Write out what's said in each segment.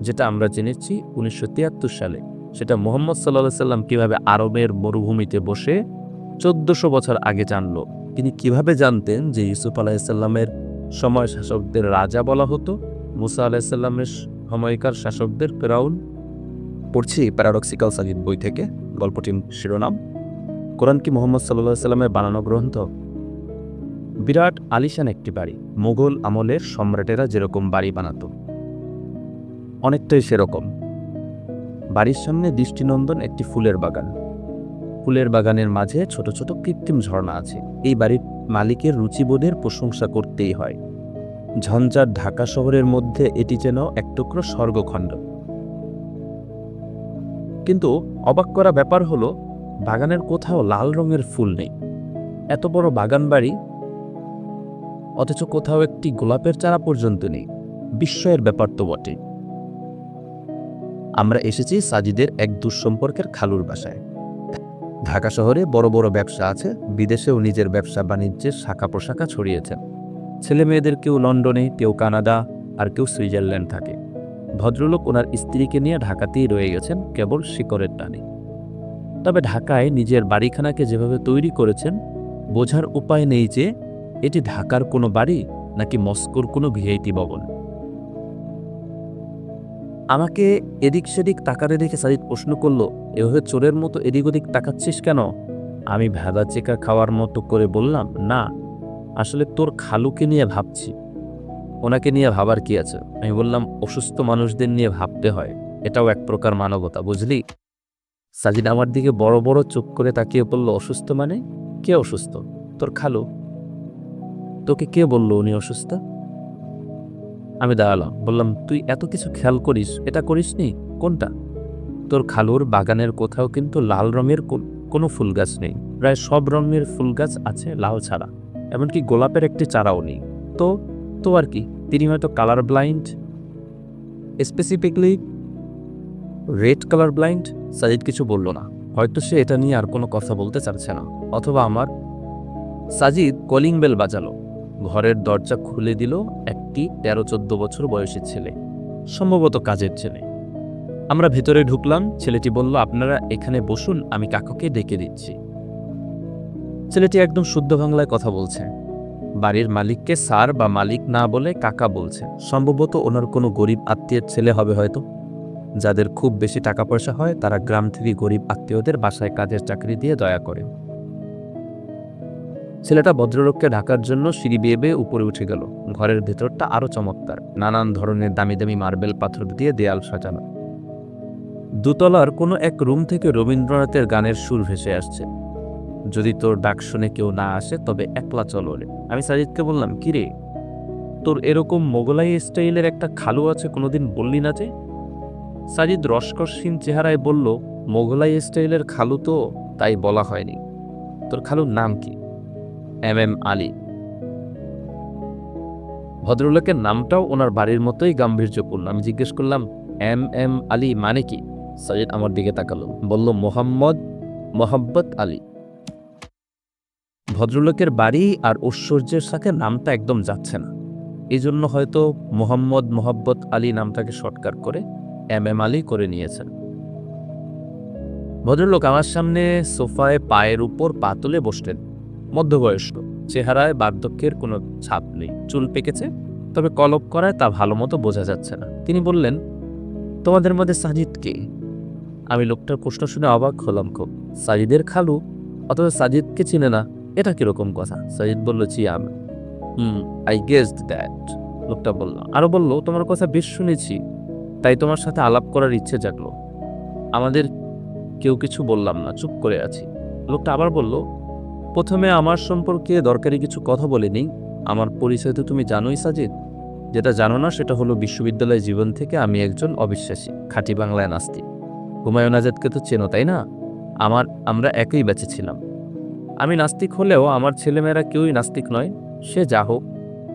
যেটা আমরা জেনেছি 1973 সালে, সেটা মুহাম্মদ সাল্লাল্লাহু আলাইহি সাল্লাম কিভাবে আরবের মরুভূমিতে বসে 1400 বছর আগে জানলো। তিনি কিভাবে জানতেন যে ইউসুফ আলাইহিসসালামের সময় শাসকদের রাজা বলা হতো, মুসা আলাইহিসসালামের সময়কার শাসকদের ফেরাউন? পড়ছি প্যারাডক্সিক্যাল সাজিদ বই থেকে। গল্পটির শিরোনাম, কোরআন কি মুহাম্মদ সাল্লাল্লাহু আলাইহি সাল্লামের বানানো গ্রন্থ? বিরাট আলিশান একটি বাড়ি, মোগল আমলের সম্রাটেরা যেরকম বাড়ি বানাতো অনেকটাই সেরকম। বাড়ির সামনে দৃষ্টিনন্দন একটি ফুলের বাগান। ফুলের বাগানের মাঝে ছোট ছোট কৃত্রিম ঝর্ণা আছে। এই বাড়ির মালিকের রুচিবোধের প্রশংসা করতেই হয়। ঝঞ্ঝাট ঢাকা শহরের মধ্যে এটি যেন এক টুকরো স্বর্গখণ্ড। কিন্তু অবাক করা ব্যাপার হলো, বাগানের কোথাও লাল রঙের ফুল নেই। এত বড় বাগান বাড়ি, অথচ কোথাও একটি গোলাপের চারা পর্যন্ত নেই। বিস্ময়ের ব্যাপার তো বটে। আমরা এসেছি সাজিদের এক দুঃসম্পর্কের খালুর বাসায়। ঢাকা শহরে বড় বড় ব্যবসা আছে, বিদেশেও নিজের ব্যবসা বাণিজ্যের শাখা প্রশাখা ছড়িয়েছেন। ছেলে মেয়েদের কেউ লন্ডনে, কেউ কানাডা, আর কেউ সুইজারল্যান্ড থাকে। ভদ্রলোক ওনার স্ত্রীকে নিয়ে ঢাকাতেই রয়ে গেছেন কেবল শিকড়ের টানে। তবে ঢাকায় নিজের বাড়িখানাকে যেভাবে তৈরি করেছেন, বোঝার উপায় নেই যে এটি ঢাকার কোনো বাড়ি নাকি মস্কোর কোনো ভিআইপি ভবন। আমাকে এদিক সেদিক তাকাতে দেখে সাজিদ প্রশ্ন করল, এভাবে চোরের মতো এদিক ওদিক তাকাচ্ছিস কেন? আমি ভেদা চেকা খাওয়ার মতো করে বললাম, না, আসলে তোর খালুকে নিয়ে ভাবছি। ওনাকে নিয়ে ভাবার কি আছে? আমি বললাম, অসুস্থ মানুষদের নিয়ে ভাবতে হয়, এটাও এক প্রকার মানবতা, বুঝলি? সাজিদ আমার দিকে বড় বড় চোখ করে তাকিয়ে বলল, অসুস্থ মানে? কে অসুস্থ? তোর খালু। তোকে কে বললো উনি অসুস্থ? আমি দাঁড়ালাম, বললাম, তুই এত কিছু খেয়াল করিস, এটা করিসনি? কোনটা? তোর খালুর বাগানের কোথাও কিন্তু লাল রঙের কোনো ফুল গাছ নেই। প্রায় সব রঙের ফুল গাছ আছে, লাল ছাড়া। এমনকি গোলাপের একটি চারাও নেই। তো তো আর কি, তিনি হয়তো colour blind, specifically red colour blind. Sajid কিছু বলল না। হয়তো সে এটা নিয়ে আর কোনো কথা বলতে চাচ্ছে না, অথবা আমার। সাজিদ কলিং বেল বাজালো। ঘরের দরজা খুলে দিল একটি 13-14 বছর বয়সী ছেলে, সম্ভবত কাজের ছেলে। আমরা ভেতরে ঢুকলাম। ছেলেটি বলল, আপনারা এখানে বসুন, আমি কাকাকে ডেকে দিচ্ছি। ছেলেটি একদম শুদ্ধ বাংলায় কথা বলছে। বাড়ির মালিককে স্যার বা মালিক না বলে কাকা বলছে। সম্ভবত ওনার কোনো গরিব আত্মীয়ের ছেলে হবে হয়তো। যাদের খুব বেশি টাকা পয়সা হয়, তারা গ্রাম থেকে গরিব আত্মীয়দের বাসায় কাজের চাকরি দিয়ে দয়া করে। ছেলেটা ভদ্রলোককে ঢাকার জন্য সিঁড়ি বেয়ে বেয়ে উপরে উঠে গেল। ঘরের ভেতরটা আরো চমৎকার। নানান ধরনের দামি দামি মার্বেল পাথর দিয়ে দেয়াল সাজানো। দোতলার কোনো এক রুম থেকে রবীন্দ্রনাথের গানের সুর ভেসে আসছে। যদি তোর ডাক শুনে কেউ না আসে, তবে একলা চল ওরে। আমি সাজিদকে বললাম, কিরে, তোর এরকম মোগলাই স্টাইলের একটা খালু আছে, কোনোদিন বললি না যে? সাজিদ রসকসহীন চেহারায় বলল, মোগলাই স্টাইলের খালু তো, তাই বলা হয়নি। তোর খালুর নাম কি? এম আলী। ভদ্রলোকের নামটাও ওনার বাড়ির মতোই গাম্ভীর্যপূর্ণ। আমি জিজ্ঞেস করলাম, এম আলী মানে কি? সাজিদ আমার দিকে তাকালো, বলল, মোহাম্মদ আলী। ভদ্রলোকের বাড়ি আর ঐশ্বর্যের সাথে নামটা একদম যাচ্ছে না। এই জন্য হয়তো মোহাম্মদ আলী নামটাকে শর্টকাট করে এম আলী করে নিয়েছেন। ভদ্রলোক আমার সামনে সোফায় পায়ের উপর পা তুলে বসলেন। মধ্যবয়স্ক, চেহারায় বার্ধক্যের কোনো ছাপ নেই। চুল পেকেছে, তবে কলপ করায় তা ভালো মতো বোঝা যাচ্ছে না। তিনি বললেন, তোমাদের মধ্যে সাজিদ কে? আমি লোকটার প্রশ্ন শুনে অবাক হলাম খুব। সাজিদের খালু, অথবা সাজিদকে চিনে না, এটা কিরকম কথা? সাজিদ বলল, চিয়াম। আই গেসড দ্যাট, লোকটা বলল। আরো বলল, তোমার কথা বেশ শুনেছি, তাই তোমার সাথে আলাপ করার ইচ্ছে জাগলো। আমাদের কেউ কিছু বললাম না, চুপ করে আছি। লোকটা আবার বলল, প্রথমে আমার সম্পর্কে দরকারি কিছু কথা বলে নেই। আমার পরিচয় তো তুমি জানোই সাজিদ। যেটা জানো না সেটা হলো, বিশ্ববিদ্যালয় জীবন থেকে আমি একজন অবিশ্বাসী, খাঁটি বাংলায় নাস্তিক। হুমায়ুন আজাদকে তো চেনো, তাই না? আমরা একই ব্যাচে ছিলাম। আমি নাস্তিক হলেও আমার ছেলেমেয়েরা কেউই নাস্তিক নয়। সে যা হোক,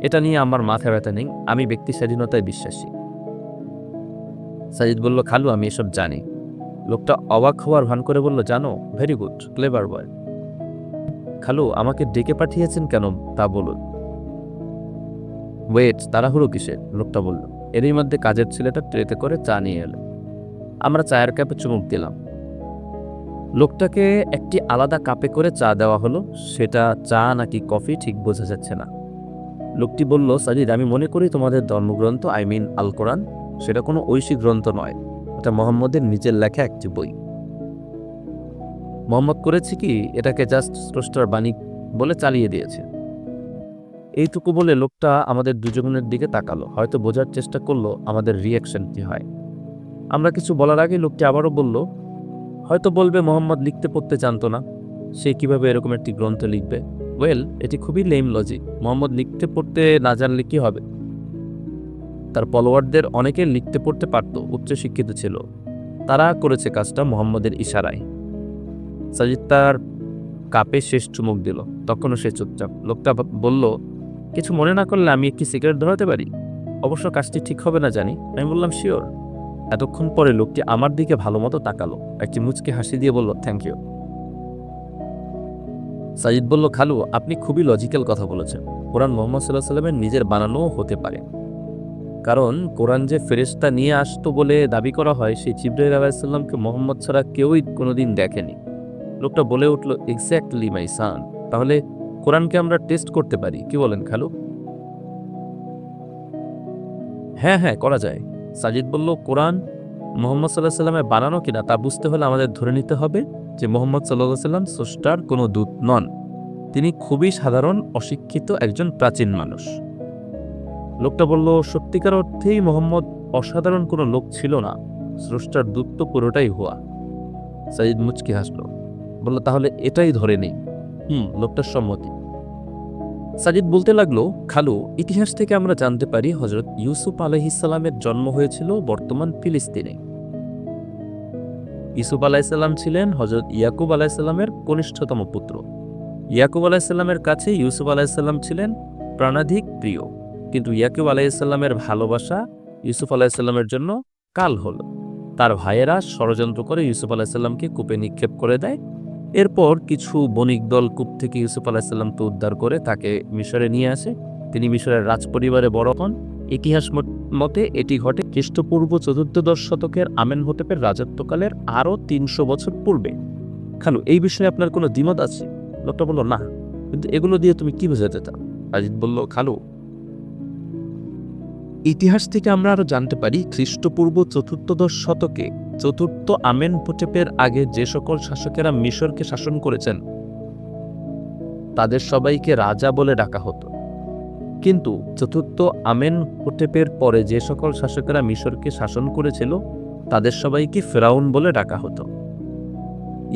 এটা নিয়ে আমার মাথা ব্যথা নেই। আমি ব্যক্তি স্বাধীনতায় বিশ্বাসী। সাজিদ বলল, খালু, আমি এসব জানি। লোকটা অবাক হওয়ার ভান করে বলল, জানো? ভেরি গুড, ক্লেভার বয়। খালু, আমাকে ডেকে পাঠিয়েছেন কেন তা বলুন। ওয়েট, তাড়াহুড়ো কিসের? লোকটা বলল। এরই মধ্যে কাজের ছেলেটা ট্রেতে করে চা নিয়ে এলো। আমরা চায়ের কাপে চুমুক দিলাম। লোকটাকে একটি আলাদা কাপে করে চা দেওয়া হলো। সেটা চা নাকি কফি ঠিক বোঝা যাচ্ছে না। লোকটি বলল, সাজিদ, আমি মনে করি তোমাদের ধর্মগ্রন্থ আল কোরআন সেটা কোনো ঐশী গ্রন্থ নয়, এটা মোহাম্মদের নিজের লেখা একটি বই। মোহাম্মদ করেছে কি, এটাকে জাস্ট স্রষ্টার বাণী বলে চালিয়ে দিয়েছে। এইটুকু বলে লোকটা আমাদের দুজনের দিকে তাকালো, হয়তো বোঝার চেষ্টা করলো আমাদের রিয়াকশন কি হয়। আমরা কিছু বলার আগে লোকটি আবারও বলল, হয়তো বলবে মোহাম্মদ লিখতে পড়তে জানতো না, সে কিভাবে এরকম একটি গ্রন্থ লিখবে। ওয়েল, এটি খুবই লেম লজিক। মোহাম্মদ লিখতে পড়তে না জানলে কি হবে? তার ফলোয়ারদের অনেকে লিখতে পড়তে পারত, উচ্চশিক্ষিত ছিল, তারা করেছে কাজটা মোহাম্মদের ইশারায়। সাজিদ তার কাপে শেষ চুমুক দিল, তখনও সে চুপচাপ। লোকটা বলল, কিছু মনে না করলে আমি একটি সিগারেট ধরাতে পারি? অবশ্য কাজটি ঠিক হবে না জানি। আমি বললাম, শিওর। এতক্ষণ পরে লোকটি আমার দিকে ভালো মতো তাকালো, একটি মুচকি হাসি দিয়ে বলল, থ্যাংক ইউ। সাজিদ বলল, খালু, আপনি খুবই লজিক্যাল কথা বলেছেন। কোরআন মুহাম্মদ সাল্লাল্লাহু আলাইহি ওয়াসাল্লামের নিজের বানানোও হতে পারে, কারণ কোরআন যে ফেরেশতা নিয়ে আসতো বলে দাবি করা হয়, সেই জিবরাইল আলাইহিস সালামকে মুহাম্মদ ছাড়া কেউই কোনোদিন দেখেনি। লোকটা বলে উঠল, এক্স্যাক্টলি মাই সান। তাহলে কোরআনকে আমরা টেস্ট করতে পারি, কি বলেন খালু? হ্যাঁ হ্যাঁ, করা যায়। সাজিদ বলল, কোরআন মুহাম্মদ সাল্লাল্লাহু আলাইহি ওয়াসাল্লামের বানানো কিনা তা বুঝতে হলে আমাদের ধরে নিতে হবে যে মুহাম্মদ সাল্লাল্লাহু আলাইহি ওয়াসাল্লাম স্রষ্টার কোনো দূত নন। তিনি খুবই সাধারণ অশিক্ষিত একজন প্রাচীন মানুষ। লোকটা বলল, সত্যিকার অর্থেই মুহাম্মদ অসাধারণ কোনো লোক ছিল না, স্রষ্টার দূত তো পুরোটাই হুয়া। সাজিদ মুচকি হাসল, বলল, তাহলে এটাই ধরে নেই। লোকটার সম্মতি। সাজিদ বলতে লাগলো, খালু, ইতিহাস থেকে আমরা জানতে পারি হযরত ইউসুফ আলাইহিস সালামের জন্ম হয়েছিল বর্তমান ফিলিস্তিনে। ইউসুফ আলাইহিস সালাম ছিলেন হযরত ইয়াকুব আলাইহিস সালামের কনিষ্ঠতম পুত্র। ইয়াকুব আলাইহিস সালামের কাছে ইউসুফ আলাইহিস সালাম ছিলেন প্রাণাধিক প্রিয়, কিন্তু ইয়াকুব আলাইহিস সালামের ভালোবাসা ইউসুফ আলাইহিস সালামের জন্য কাল হল। তার ভাইয়েরা ষড়যন্ত্র করে ইউসুফ আলাইহিস সালামকে কূপে নিক্ষেপ করে দেয়। এরপর কিছু বণিক দল কূপ থেকে ইউসুফ আলাইহিস সালামকে উদ্ধার করে তাকে মিশরে নিয়ে আসে। তিনি মিশরের রাজপরিবারে বড় হন। ইতিহাস মতে এটি ঘটে খ্রিস্টপূর্ব ৪র্দশ শতকের আমেনহোটেপের রাজত্বকালের আরও ৩০০ বছর পূর্বে। খালু, এই বিষয়ে আপনার কোনো দ্বিমত আছে? লোকটা বলল, না, কিন্তু এগুলো দিয়ে তুমি কি বোঝাতে চাও? আজিদ বলল, খালু, ইতিহাস থেকে আমরা আরো জানতে পারি খ্রিস্টপূর্ব ৪র্দশ শতকে ৪র্থ আমেনহোটেপের আগে যে সকল শাসকেরা মিশরকে শাসন করেছেন তাদের সবাইকে রাজা বলে ডাকা হতো, কিন্তু ৪র্থ আমেনহোটেপের পরে যে সকল শাসকেরা মিশরকে শাসন করেছিল তাদের সবাইকে ফেরাউন বলে ডাকা হতো।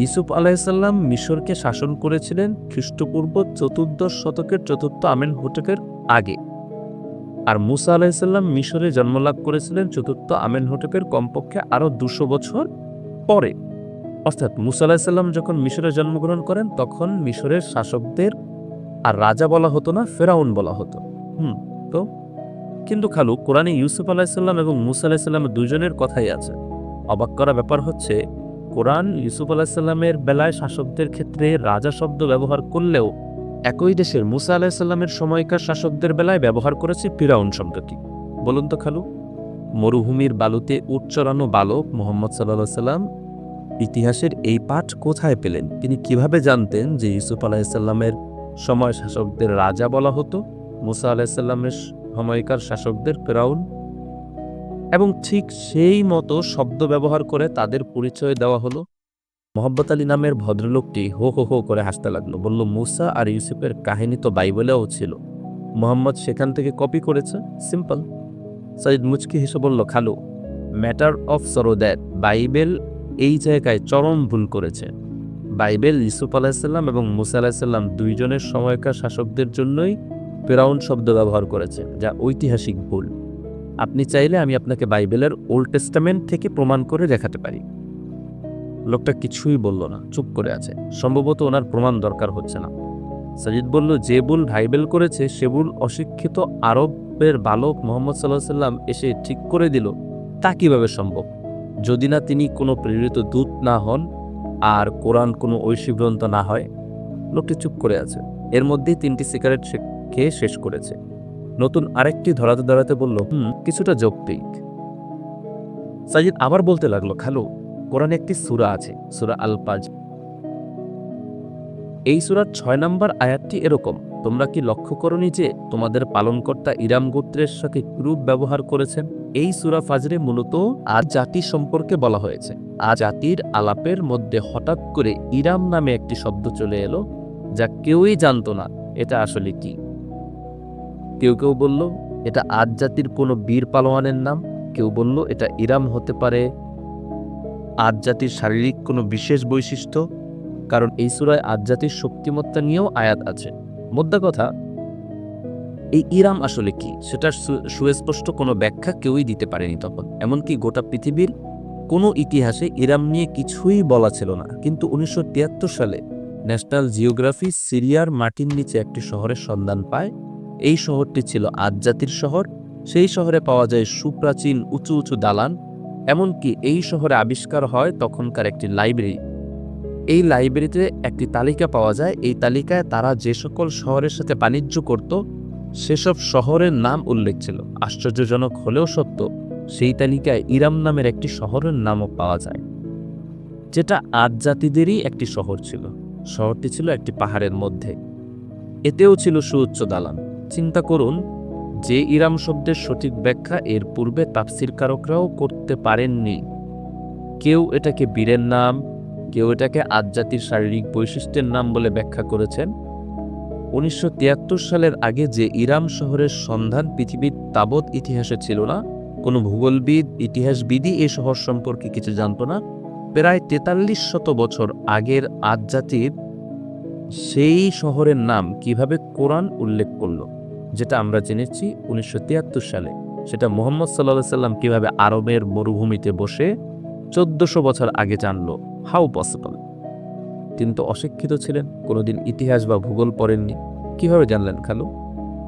ইউসুফ আলাইহিস সালাম মিশরকে শাসন করেছিলেন খ্রিস্টপূর্ব ৪র্দশ শতকের ৪র্থ আমেনহোটেপের আগে, আর মুসা আলাইহিস সালাম মিশরে জন্মলাভ করেছিলেন ৪র্থ আমেনহোটেপের কমপক্ষে আরও ২০০ বছর পরে। অর্থাৎ মুসা আলাইহিস সালাম যখন মিশরে জন্মগ্রহণ করেন তখন মিশরের শাসকদের আর রাজা বলা হতো না, ফেরাউন বলা হতো। তো কিন্তু খালু, কোরআনে ইউসুফ আলাইহিস সালাম এবং মুসা আলাইহিস সালাম দুজনের কথাই আছে। অবাক করা ব্যাপার হচ্ছে, কোরআন ইউসুফ আলাইহিস সালামের বেলায় শাসকদের ক্ষেত্রে রাজা শব্দ ব্যবহার করলেও একই দেশের মুসা আলাইহিস সালামের সময়কার শাসকদের বেলায় ব্যবহার করেছে ফিরাউন শব্দটি। বলুন তো খালু, মরুভূমির বালুতে উট চড়ানো বালক মুহাম্মদ সাল্লাল্লাহু আলাইহি সাল্লাম ইতিহাসের এই পাঠ কোথায় পেলেন? তিনি কিভাবে জানতেন যে ইউসুফ আলাইহিস সালামের সময় শাসকদের রাজা বলা হতো, মুসা আলাইহিস সালামের সময়কার শাসকদের ফিরাউন? এবং ঠিক সেই মতো শব্দ ব্যবহার করে তাদের পরিচয় দেওয়া হলো। মোহাব্বত আলী নামের ভদ্রলোকটি হো হো হো করে হাসতে লাগলো, বলল, মুসা আর ইউসুফের কাহিনী তো বাইবেলেও ছিল, মুহাম্মদ সেখান থেকে কপি করেছে, সিম্পল। সাইদ মুচকি হেসে বলল, খালু, matter of sorrow that Bible এই জায়গায় চরম ভুল করেছে। বাইবেল ইউসুফ আলাইহিস সালাম এবং মুসা আলাইহিস সালাম দুইজনের সময়কার শাসকদের জন্যই ফিরাউন শব্দ ব্যবহার করেছে, যা ঐতিহাসিক ভুল। আপনি চাইলে আমি আপনাকে বাইবেলের ওল্ড টেস্টামেন্ট থেকে প্রমাণ করে দেখাতে পারি। লোকটা কিছুই বলল না, চুপ করে আছে। সম্ভবত ওনার প্রমাণ দরকার হচ্ছে না। সাজিদ বলল, যে ভুল বাইবেল করেছে সে ভুল অশিক্ষিত আরবের বালক মুহাম্মদ সাল্লাল্লাহু আলাইহি সাল্লাম এসে ঠিক করে দিল, তা কিভাবে সম্ভব? যদি না তিনি কোনো প্রেরিত দূত না হন আর কোরআন কোনো ঐশী গ্রন্থ না হয়। লোকটি চুপ করে আছে। এর মধ্যেই 3টি সিগারেট খেয়ে শেষ করেছে। নতুন আরেকটি ধরাতে ধরাতে বলল, কিছুটা যৌক্তিক। সাজিদ আবার বলতে লাগলো, খালু, কোরআনে একটি সূরা আছে, সূরা আল ফাজর। এই সূরার 6 নম্বর আয়াতটি এরকম, তোমরা কি লক্ষ্য করনি যে তোমাদের পালনকর্তা ইরাম গোত্রের সাথে কিরূপ ব্যবহার করেছেন? এই সূরা ফাজরে মূলত আদ জাতি সম্পর্কে বলা হয়েছে। আদ জাতির আলাপের মধ্যে হঠাৎ করে ইরাম নামে একটি শব্দ চলে এলো, যা কেউই জানতো না এটা আসলে কি। কেউ কেউ বলল এটা আদ জাতির কোনো বীর পালোয়ানের নাম, কেউ বলল এটা ইরাম হতে পারে আদ জাতির শারীরিক কোনো বিশেষ বৈশিষ্ট্য, কারণ এই সূরায় আদ জাতির শক্তিমত্তা নিয়েও আয়াত আছে। মোদ্দা কথা, এই ইরাম আসলে কি সেটার সুস্পষ্ট কোনো ব্যাখ্যা কেউই দিতে পারেনি তখন। এমনকি গোটা পৃথিবীর কোনো ইতিহাসে ইরাম নিয়ে কিছুই বলা ছিল না। কিন্তু 1973 সালে ন্যাশনাল জিওগ্রাফি সিরিয়ার মাটির নিচে একটি শহরের সন্ধান পায়। এই শহরটি ছিল আদ জাতির শহর। সেই শহরে পাওয়া যায় সুপ্রাচীন উঁচু উঁচু দালান। এমনকি এই শহরে আবিষ্কার হয় তখনকার একটি লাইব্রেরি। এই লাইব্রেরিতে একটি তালিকা পাওয়া যায়। এই তালিকায় তারা যে সকল শহরের সাথে বাণিজ্য করত সেসব শহরের নাম উল্লেখ ছিল। আশ্চর্যজনক হলেও সত্য, সেই তালিকায় ইরাম নামের একটি শহরের নামও পাওয়া যায়, যেটা আদ জাতিদেরই একটি শহর ছিল। শহরটি ছিল একটি পাহাড়ের মধ্যে, এতেও ছিল সুউচ্চ দালান। চিন্তা করুন, যে ইরাম শব্দের সঠিক ব্যাখ্যা এর পূর্বে তাফসিরকারকরাও করতে পারেননি। কেউ এটাকে বীরের নাম, কেউ এটাকে আদ জাতির শারীরিক বৈশিষ্ট্যের নাম বলে ব্যাখ্যা করেছেন। 1973 সালের আগে যে ইরাম শহরের সন্ধান পৃথিবীর তাবৎ ইতিহাসে ছিল না, কোনো ভূগোলবিদ, ইতিহাসবিদই এই শহর সম্পর্কে কিছু জানত না। প্রায় 4300 বছর আগের আদ জাতির সেই শহরের নাম কিভাবে কোরআন উল্লেখ করল, যেটা আমরা জেনেছি 1973 সালে, সেটা মুহাম্মদ সাল্লাল্লাহু আলাইহি সাল্লাম কিভাবে আরবের মরুভূমিতে বসে 1400 বছর আগে জানলো? How possible? কিন্তু অশিক্ষিত ছিলেন, কোনোদিন ইতিহাস বা ভূগোল পড়েননি। কিভাবে জানলেন খালু?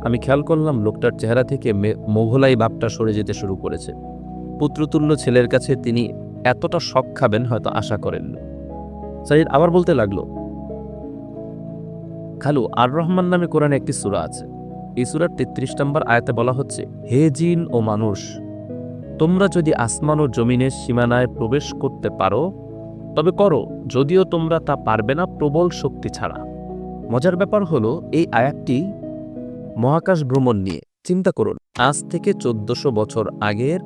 আমি খেয়াল করলাম লোকটার চেহারা থেকে মোঘলাই ভাবটা সরে যেতে শুরু করেছে। পুত্রতুল্য ছেলের কাছে তিনি এতটা শক খাবেন হয়তো আশা করেননি। সাইদ আবার বলতে লাগলো, খালু, আর রহমান নামে কোরআনে একটি সূরা আছে। এই সূরার 33 নম্বর আয়াতে বলা হচ্ছে, হে জিন ও মানুষ, তোমরা যদি আসমান ও জমিনের সীমানায় প্রবেশ করতে পারো তবে করো, যদিও তোমরা তা পারবে না প্রবল শক্তি ছাড়া। মজার ব্যাপার হলো, এই আয়াতটি মহাকাশ ভ্রমণ নিয়ে। চিন্তা করুন, আজ থেকে 1400 বছর আগের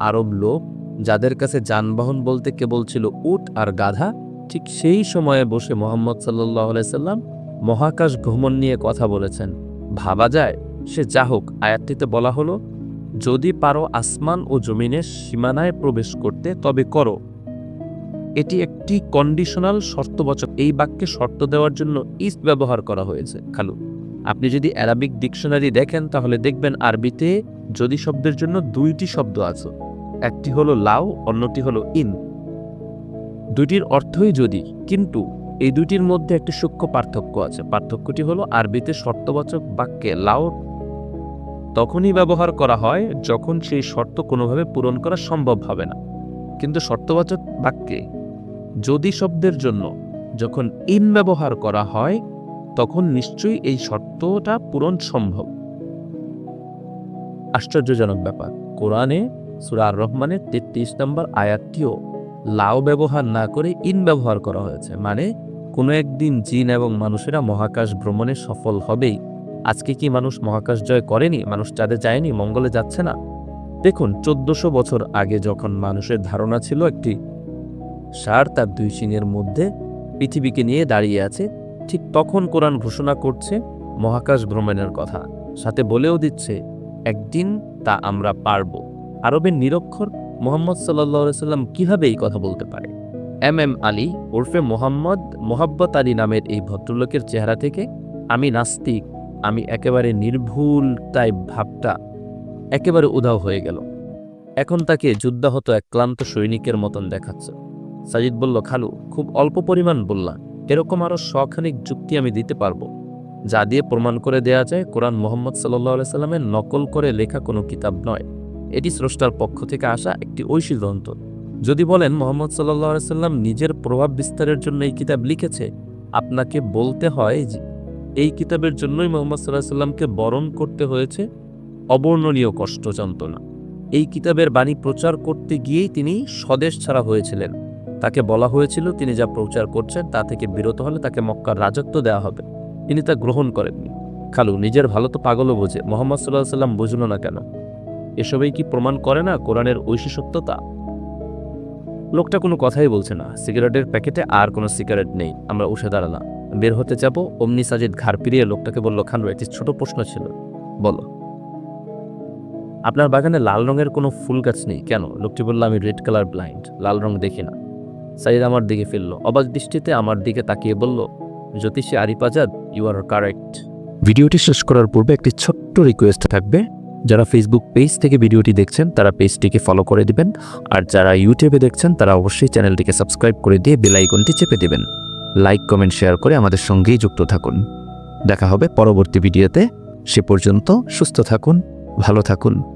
আরব লোক, যাদের কাছে যানবাহন বলতে কেবল ছিল উট আর গাধা, ঠিক সেই সময়ে বসে মুহাম্মদ সাল্লাল্লাহু আলাইহি সাল্লাম মহাকাশ ভ্রমণ নিয়ে কথা বলেছেন। ভাবা যায়? সে যা হোক, আয়াতটিতে বলা হলো, যদি পারো আসমান ও জমিনের সীমানায় প্রবেশ করতে তবে করো। এটি একটি কন্ডিশনাল শর্তবাচক। এই বাক্যে শর্ত দেওয়ার জন্য ইস ব্যবহার করা হয়েছে। খালু, আপনি যদি অ্যারাবিক ডিকশনারি দেখেন তাহলে দেখবেন আরবিতে যদি শব্দের জন্য 2টি শব্দ আছে, একটি হলো লাও, অন্যটি হলো ইন। দুইটির অর্থই যদি, কিন্তু এই দুইটির মধ্যে একটি সূক্ষ্ম পার্থক্য আছে। পার্থক্যটি হলো আরবিতে শর্তবাচক বাক্যে লাও তখনই ব্যবহার করা হয় যখন সেই শর্ত কোনোভাবে পূরণ করা সম্ভব হবে না, কিন্তু শর্তবাচক বাক্যে যদি শব্দের জন্য যখন ইন ব্যবহার করা হয় তখন নিশ্চয়ই এই শর্তটা পূরণ সম্ভব। আশ্চর্যজনক ব্যাপার, কোরআনে সূরা আর রহমানের 33 নম্বর আয়াতটিও লাও ব্যবহার না করে ইন ব্যবহার করা হয়েছে। মানে কোনো একদিন জিন এবং মানুষেরা মহাকাশ ভ্রমণে সফল হবেই। আজকে কি মানুষ মহাকাশ জয় করেনি? মানুষ চাঁদে যায়নি? মঙ্গলে যাচ্ছে না? দেখুন, 1400 বছর আগে যখন মানুষের ধারণা ছিল একটি ষাঁড় তার 2 শিংয়ের মধ্যে পৃথিবীকে নিয়ে দাঁড়িয়ে আছে, ঠিক তখন কোরআন ঘোষণা করছে মহাকাশ ভ্রমণের কথা, সাথে বলেও দিচ্ছে একদিন তা আমরা পারব। আরবের নিরক্ষর মুহাম্মদ সাল্লাল্লাহু আলাইহি সাল্লাম কিভাবে এই কথা বলতে পারে? এম আলী ওরফে মোহাব্বত আলী নামের এই ভদ্রলোকের চেহারা থেকে আমি নাস্তিক, আমি একেবারে নির্ভুল, তাই ভাবটা একেবারে উধাও হয়ে গেল। এখন তাকে যুদ্ধাহত এক ক্লান্ত সৈনিকের মতন দেখাচ্ছে। সাজিদ বলল, খালু, খুব অল্প পরিমাণ বললাম, এরকম আরো শখানিক যুক্তি আমি দিতে পারবো, যা দিয়ে প্রমাণ করে দেয়া যায় কোরআন মুহাম্মদ সাল্লাল্লাহু আলাইহি সাল্লামের নকল করে লেখা কোনো কিতাব নয়। এটি স্রষ্টার পক্ষ থেকে আসা একটি ঐশী গ্রন্থ। যদি বলেন মুহাম্মদ সাল্লাল্লাহু আলাইহি সাল্লাম নিজের প্রভাব বিস্তারের জন্য এই কিতাব লিখেছে, আপনাকে বলতে হয় যে এই কিতাবের জন্যই মুহাম্মদ সাল্লাল্লাহু আলাইহি সাল্লামকে বরণ করতে হয়েছে অবর্ণনীয় কষ্ট যন্ত্রণা। এই কিতাবের বাণী প্রচার করতে গিয়েই তিনি স্বদেশ ছাড়া হয়েছিলেন। তাকে বলা হয়েছিল তিনি যা প্রচার করছেন তা থেকে বিরত হলে তাকে মক্কার রাজত্ব দেওয়া হবে। তিনি তা গ্রহণ করেননি। খালু নিজের ভালো তো পাগলও বোঝে, মোহাম্মদ সাল্লাল্লাহু সাল্লাম বুঝলো না কেন? এসবই কি প্রমাণ করে না কোরআনের ঐশী সত্যতা? লোকটা কোনো কথাই বলছে না। সিগারেটের প্যাকেটে আর কোনো সিগারেট নেই। আমরা উঠে দাঁড়ালাম, বের হতে যাব। অমনি সাজিদ ঘাড় ফিরিয়ে লোকটাকে বলল, খালু একটি ছোট প্রশ্ন ছিল। বলো। আপনার বাগানে লাল রঙের কোনো ফুল গাছ নেই কেন? লোকটি বলল, আমি রেড কালার ব্লাইন্ড, লাল রং দেখি না। সাইদ আমার দিকে ফিরল, অবাক দৃষ্টিতে আমার দিকে তাকিয়ে বলল, জ্যোতিষী Arif Azad, you are correct. ভিডিওটি শেষ করার পূর্বে একটি ছোট্ট রিকোয়েস্ট থাকবে। যারা ফেসবুক পেজ থেকে ভিডিওটি দেখছেন তারা পেজটিকে ফলো করে দিবেন, আর যারা ইউটিউবে দেখছেন তারা অবশ্যই চ্যানেলটিকে সাবস্ক্রাইব করে দিয়ে বেল আইকনটি চেপে দিবেন। লাইক, কমেন্ট, শেয়ার করে আমাদের সঙ্গেই যুক্ত থাকুন। দেখা হবে পরবর্তী ভিডিওতে। সে পর্যন্ত সুস্থ থাকুন, ভালো থাকুন।